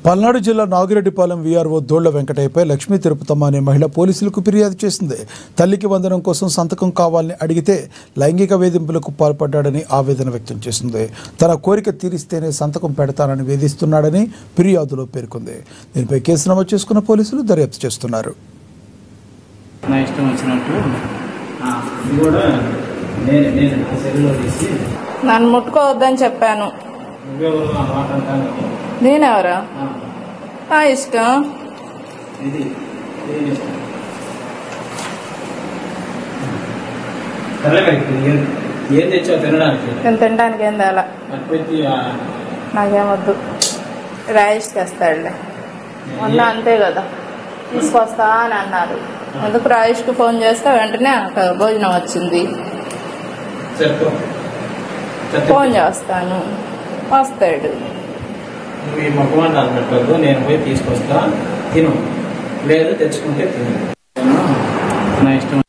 పల్నాడు జిల్లా నాగిరెడ్డిపాలెం వీఆర్ఓ దోళ్ల వెంకటయ్యపై లక్ష్మీ తిరుపతమ్మ అనే మహిళ పోలీసులకు ఫిర్యాదు చేసింది. తల్లికి వందనం కోసం సంతకం కావాలని అడిగితే లైంగిక వేధింపులకు పాల్పడ్డాడని ఆవేదన వ్యక్తం చేసింది. తన కోరిక తీరిస్తేనే సంతకం పెడతానని వేధిస్తున్నాడని ఫిర్యాదులో పేర్కొంది. దీనిపై కేసు నమోదు చేసుకున్న పోలీసులు దర్యాప్తు చేస్తున్నారు. నన్ను ముట్టుకోవద్దని చెప్పాను. నేనెవరా? నా ఇష్టం. నేను తినడానికి ఏం తేలా, నాకేమొద్దు. రాయిష్ తెస్తాడులే, మొన్న అంతే కదా తీసుకొస్తా అని అన్నారు. అందుకు రాయిష్కి ఫోన్ చేస్తే వెంటనే భోజనం వచ్చింది. ఫోన్ చేస్తాను, వస్తాడు. నువ్వు ఈ మొక్కమంట అన్నట్టు నేను పోయి తీసుకొస్తా, తిను, లేదు తెచ్చుకుంటే తిను, నా ఇష్టం.